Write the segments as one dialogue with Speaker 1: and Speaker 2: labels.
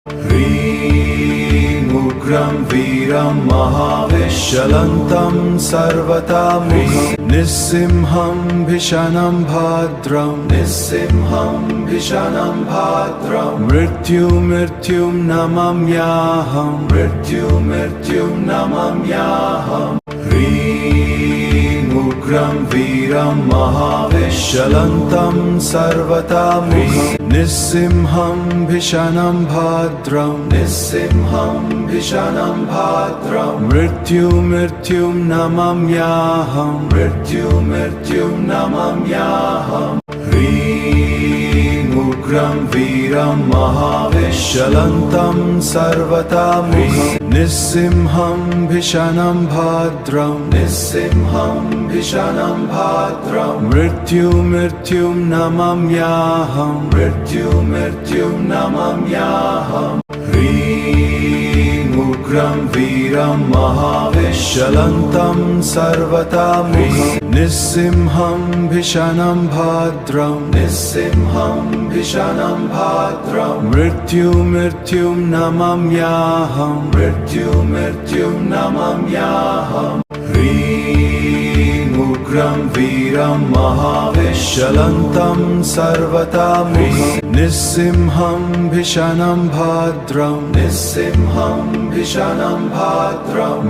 Speaker 1: ह्रीं उग्रं वीरं महाविश्वलन्तं सर्वतां निस्सिंहं भीषणं भद्रं मृत्युं नमाम्यहं ह्रीं उग्रं वीरं महाविश्वलन्तं सर्वतां निस्सिंहं भीषणं भद्रं मृत्युं नमाम्यहं ह्रीं उग्रं वीरं महाविश्वलन्तं सर्वतां निस्सिंहं भीषणं भद्रं मृत्युं नमाम्यहं ह्रीं उग्रं वीरं महाविश्वलन्तं सर्वतां निस्सिंहं भीषणं भद्रं मृत्युं नमाम्यहं ह्रीं उग्रं वीरं महाविश्वलन्तं सर्वतां निस्सिंहं भीषणं भद्रं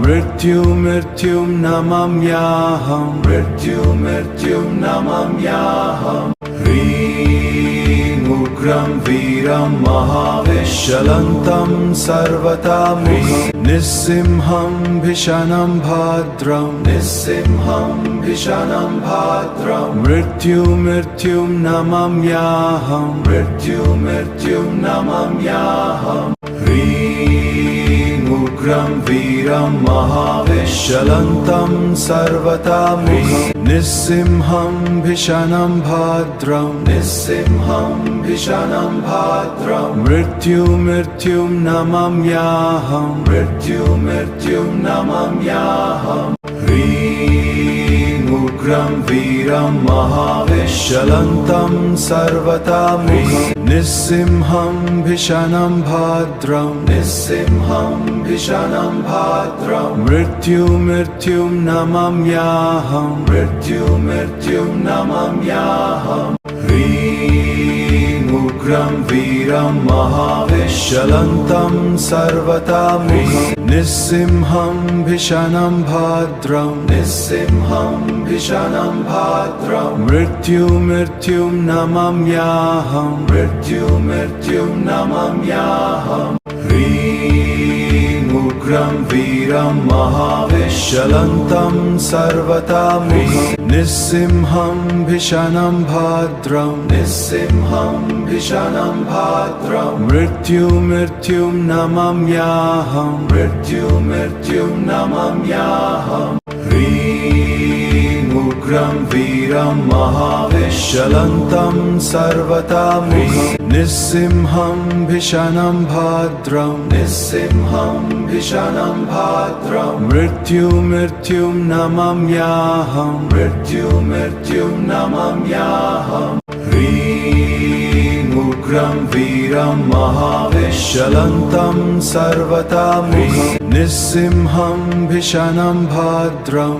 Speaker 1: मृत्युं नमाम्यहं ह्रीं उग्रं वीरं महाविश्वलन्तं सर्वतां निस्सिंहं भीषणं भद्रं मृत्युं नमाम्यहं ह्रीं उग्रं वीरं महाविश्वलन्तं सर्वतां निस्सिंहं भीषणं भद्रं मृत्युं नमाम्यहं ह्रीं उग्रं वीरं महाविश्वलन्तं सर्वतां निस्सिंहं भीषणं भद्रं मृत्युं नमाम्यहं ह्रीं उग्रं वीरं महाविश्वलन्तं सर्वतां निस्सिंहं भीषणं भद्रं मृत्युं नमाम्यहं ह्रीं उग्रं वीरं महाविश्वलन्तं सर्वतां निस्सिंहं भीषणं भद्रं मृत्युं नमाम्यहं ह्रीं उग्रं वीरं महाविश्वलन्तं सर्वतां निस्सिंहं भीषणं भद्रं मृत्युं नमाम्यहं ह्रीं उग्रं वीरं महाविश्वलन्तं सर्वतां निस्सिंहं भीषणं भद्रं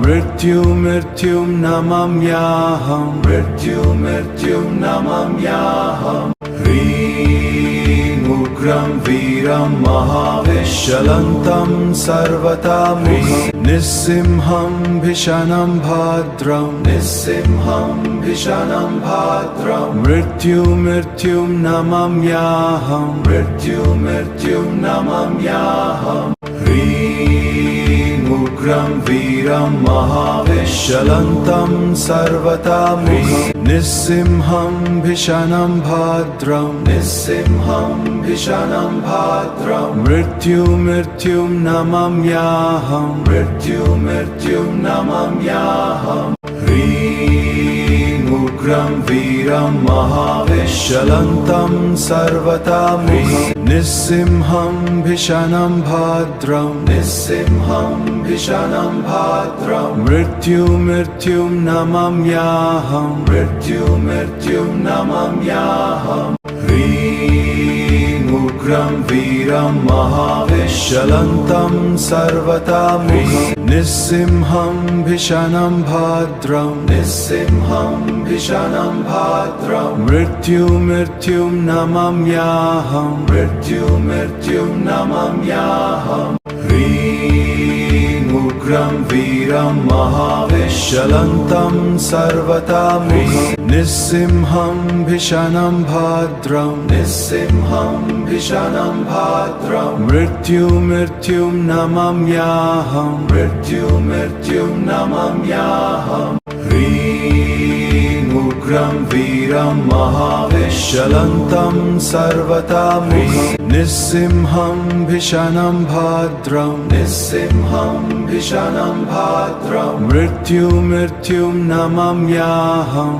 Speaker 1: मृत्युं नमाम्यहं ह्रीं उग्रं वीरं महाविश्वलन्तं सर्वतां निस्सिंहं भीषणं भद्रं मृत्युं नमाम्यहं ह्रीं उग्रं वीरं महाविश्वलन्तं सर्वतां निस्सिंहं भीषणं भद्रं मृत्युं नमाम्यहं ह्रीं उग्रं वीरं महावेश्यलन्तं सर्वतोमुखं निस्सिंहं भीषणं भद्रं मृत्युं नमाम्यहं ह्रीं उग्रं वीरं महावेश्यलन्तं सर्वतोमुखं निस्सिंहं भीषणं भद्रं मृत्युं नमाम्यहं ह्रीं उग्रं वीरं महावेश्यलन्तं सर्वतोमुखं निस्सिंहं भीषणं भद्रं मृत्युं नमाम्यहं ह्रीं उग्रं वीरं महावेश्यलन्तं सर्वतोमुखं निस्सिंहं भीषणं भद्रं मृत्युं नमाम्यहं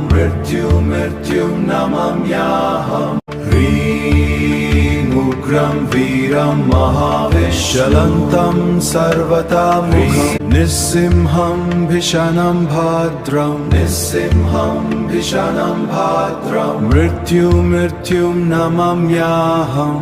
Speaker 1: ह्रीं उग्रं वीरं महावेश्यलन्तं सर्वतोमुखं निस्सिंहं भीषणं भद्रं मृत्युं नमाम्यहं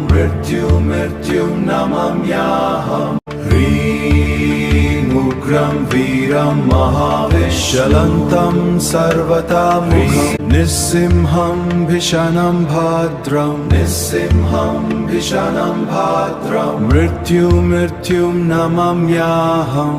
Speaker 1: ह्रीं उग्रं वीरं महावेश्यलन्तं सर्वतोमुखं निस्सिंहं भीषणं भद्रं मृत्युं नमाम्यहं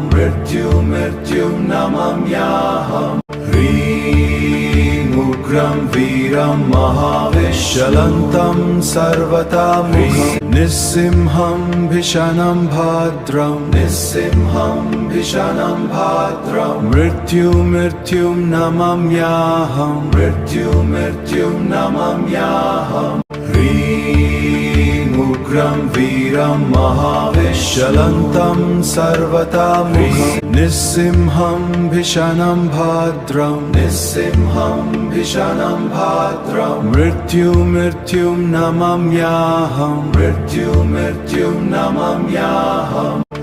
Speaker 1: ह्रीं उग्रं वीरं महावेश्यलन्तं सर्वतोमुखं निस्सिंहं भीषणं भद्रं मृत्युं नमाम्यहं ह्रीं उग्रं वीरं महावेश्यलन्तं सर्वतोमुखं निस्सिंहं भीषणं भद्रं मृत्युं नमाम्यहं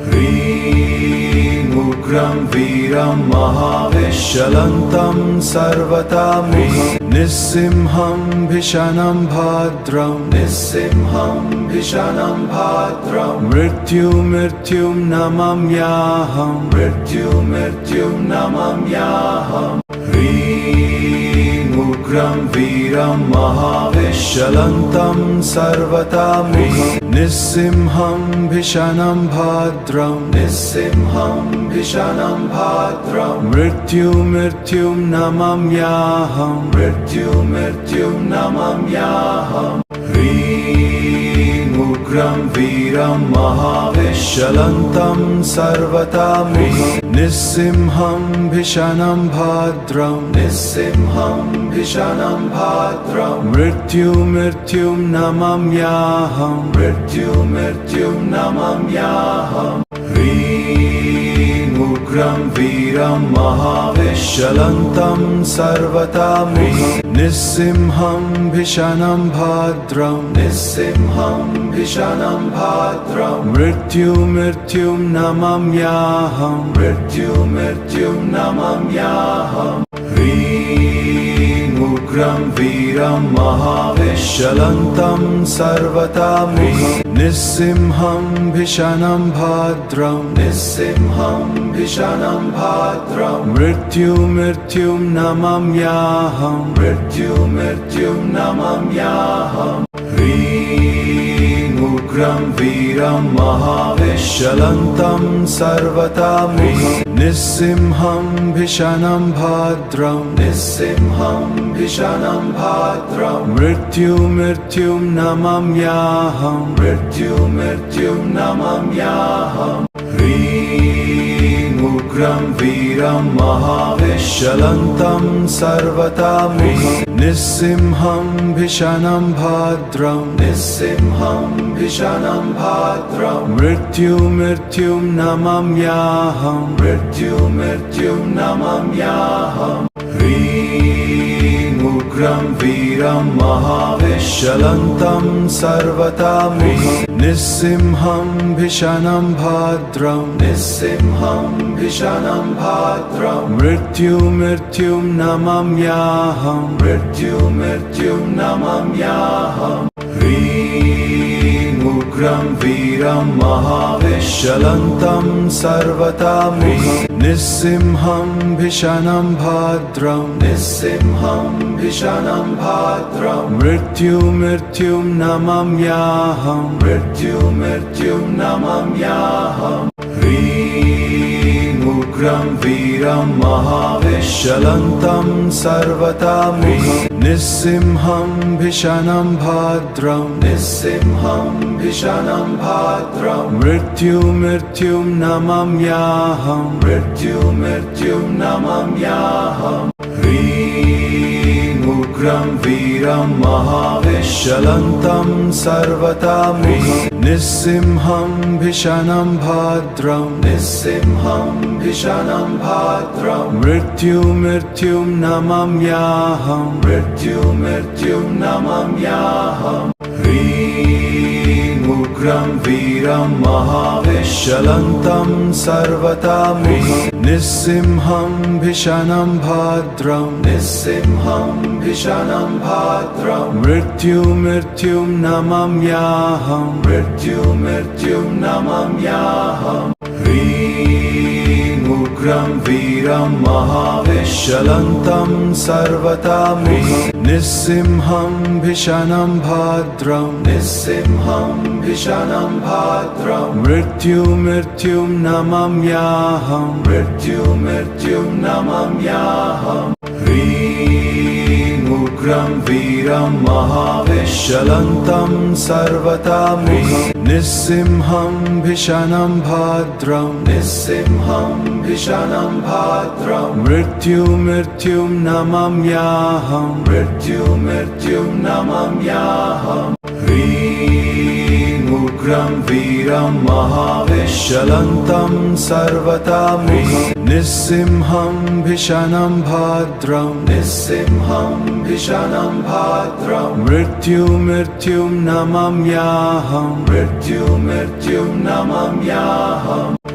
Speaker 1: ह्रीं उग्रं वीरं महावेश्यलन्तं सर्वतोमुखं निस्सिंहं भीषणं भद्रं मृत्युं नमाम्यहं ह्रीं उग्रं वीरं महावेश्यलन्तं सर्वतोमुखं निस्सिंहं भीषणं भद्रं मृत्युं नमाम्यहं ह्रीं उग्रं वीरं महावेश्यलन्तं सर्वतोमुखं निस्सिंहं भीषणं भद्रं मृत्युं नमाम्यहं ह्रीं उग्रं वीरं महावेश्यलन्तं सर्वतोमुखं निस्सिंहं भीषणं भद्रं मृत्युं नमाम्यहं ह्रीं उग्रं वीरं महावेश्यलन्तं सर्वतोमुखं निस्सिंहं भीषणं भद्रं मृत्युं नमाम्यहं ह्रीं उग्रं वीरं महावेश्यलन्तं सर्वतोमुखं निस्सिंहं भीषणं भद्रं मृत्युं नमाम्यहं ह्रीं उग्रं वीरं महावेश्यलन्तं सर्वतोमुखं निस्सिंहं भीषणं भद्रं मृत्युं नमाम्यहं ह्रीं उग्रं वीरं महावेश्यलन्तं सर्वतां निस्सिंहं भीषणं भद्रं मृत्युं नमाम्यहं ह्रीं उग्रं वीरं महावेश्यलन्तं सर्वतां निस्सिंहं भीषणं भद्रं मृत्युं नमाम्यहं ह्रीं उग्रं वीरं महावेश्यलन्तं सर्वतां निस्सिंहं भीषणं भद्रं मृत्युं नमाम्यहं ह्रीं उग्रं वीरं महावेश्यलन्तं सर्वतां निस्सिंहं भीषणं भद्रं मृत्युं नमाम्यहं ह्रीं उग्रं वीरं महावेश्यलन्तं सर्वतां निस्सिंहं भीषणं भद्रं मृत्युं नमाम्यहं ह्रीं उग्रं वीरं महावेश्यलन्तं सर्वतां निस्सिंहं भीषणं भद्रं मृत्युं नमाम्यहं ह्रीं उग्रं वीरं महावेश्यलन्तं सर्वतां निस्सिंहं भीषणं भद्रं मृत्युं नमाम्यहं ह्रीं उग्रं वीरं महावेश्यलन्तं सर्वतां निस्सिंहं भीषणं भद्रं मृत्युं नमाम्यहं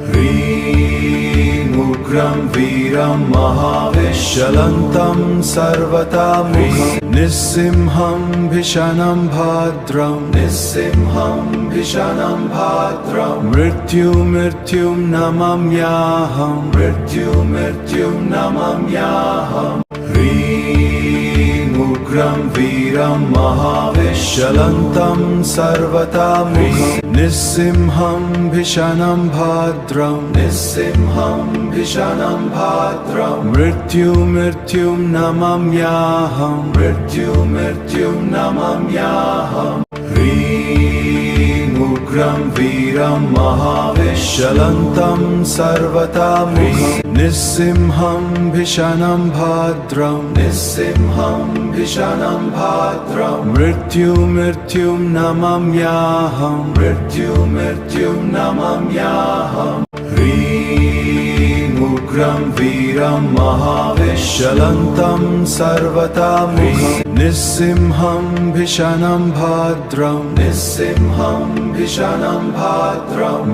Speaker 1: ह्रीं उग्रं वीरं महावेश्यलन्तं सर्वतां निस्सिंहं भीषणं भद्रं मृत्युं नमाम्यहं ह्रीं उग्रं वीरं महावेश्यलन्तं सर्वतां निस्सिंहं भीषणं भद्रं मृत्युं नमाम्यहं ह्रीं उग्रं वीरं महावेश्यलन्तं सर्वतां निस्सिंहं भीषणं भद्रं मृत्युं नमाम्यहं ह्रीं उग्रं वीरं महावेश्यलन्तं सर्वतां निस्सिंहं भीषणं भद्रं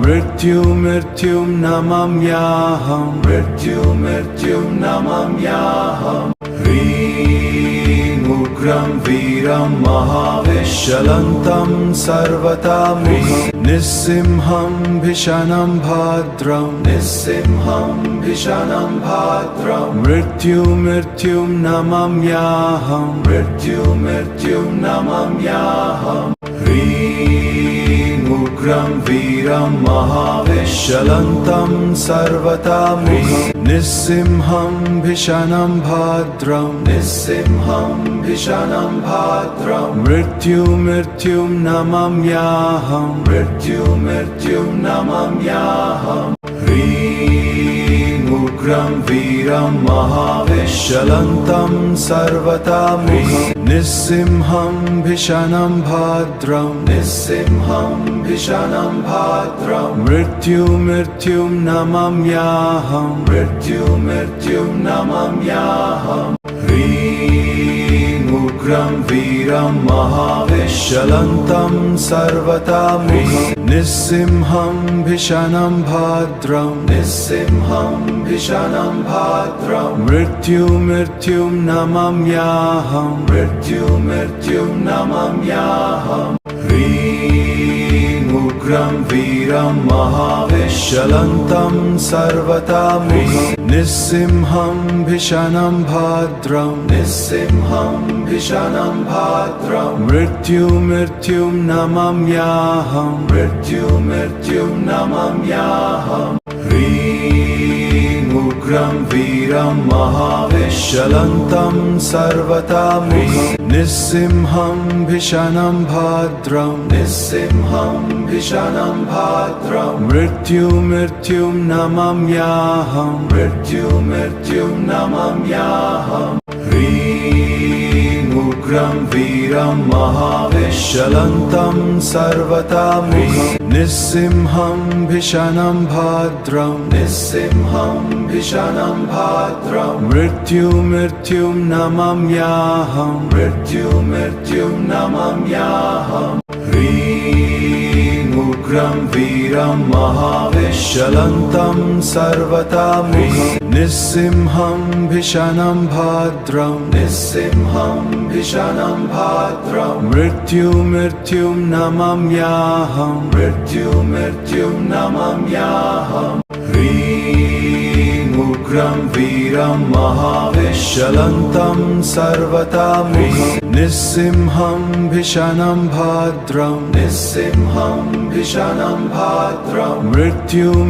Speaker 1: मृत्युं नमाम्यहं ह्रीं उग्रं वीरं महावेश्यलन्तं सर्वतां निस्सिंहं भीषणं भद्रं मृत्युं नमाम्यहं ह्रीं उग्रं वीरं महावेश्यलन्तं सर्वतां निस्सिंहं भीषणं भद्रं मृत्युं नमाम्यहं ह्रीं उग्रं वीरं महावेश्यलन्तं सर्वतां निस्सिंहं भीषणं भद्रं मृत्युं नमाम्यहं ह्रीं उग्रं वीरं महावेश्यलन्तं सर्वतोमुखं निस्सिंहं भीषणं भद्रं मृत्युं नमाम्यहं ह्रीं उग्रं वीरं महावेश्यलन्तं सर्वतोमुखं निस्सिंहं भीषणं भद्रं मृत्युं नमाम्यहं ह्रीं उग्रं वीरं महावेश्यलन्तं सर्वतोमुखं निस्सिंहं भीषणं भद्रं मृत्युं नमाम्यहं ह्रीं उग्रं वीरं महावेश्यलन्तं सर्वतोमुखं निस्सिंहं भीषणं भद्रं मृत्युं नमाम्यहं ह्रीं उग्रं वीरं महावेश्यलन्तं सर्वतोमुखं निस्सिंहं भीषणं भद्रं मृत्युं नमाम्यहं ह्रीं उग्रं वीरं महावेश्यलन्तं सर्वतोमुखं निस्सिंहं भीषणं भद्रं मृत्युं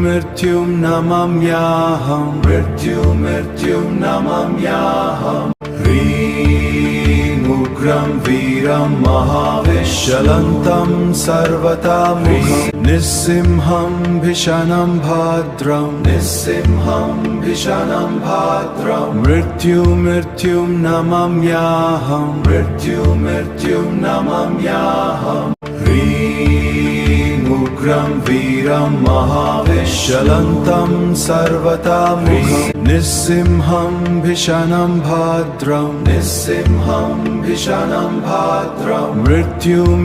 Speaker 1: नमाम्यहं ह्रीं उग्रं वीरं महावेश्यलन्तं सर्वतोमुखं निस्सिंहं भीषणं भद्रं मृत्युं नमाम्यहं ह्रीं उग्रं वीरं महावेश्यलन्तं सर्वतोमुखं निस्सिंहं भीषणं भद्रं मृत्युं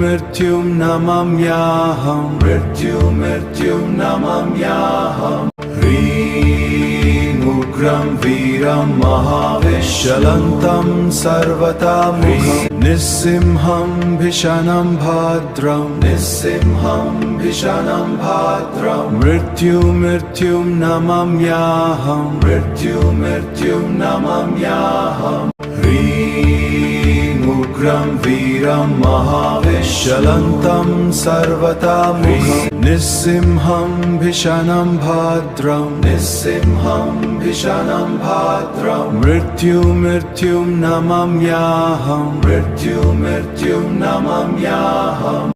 Speaker 1: नमाम्यहं ह्रीं उग्रं वीरं महावेश्यलन्तं सर्वतोमुखं निस्सिंहं भीषणं भद्रं मृत्युं नमाम्यहं ह्रीं उग्रं वीरं महावेश्यलन्तं सर्वतोमुखं निस्सिंहं भीषणं भद्रं मृत्युं नमाम्यहं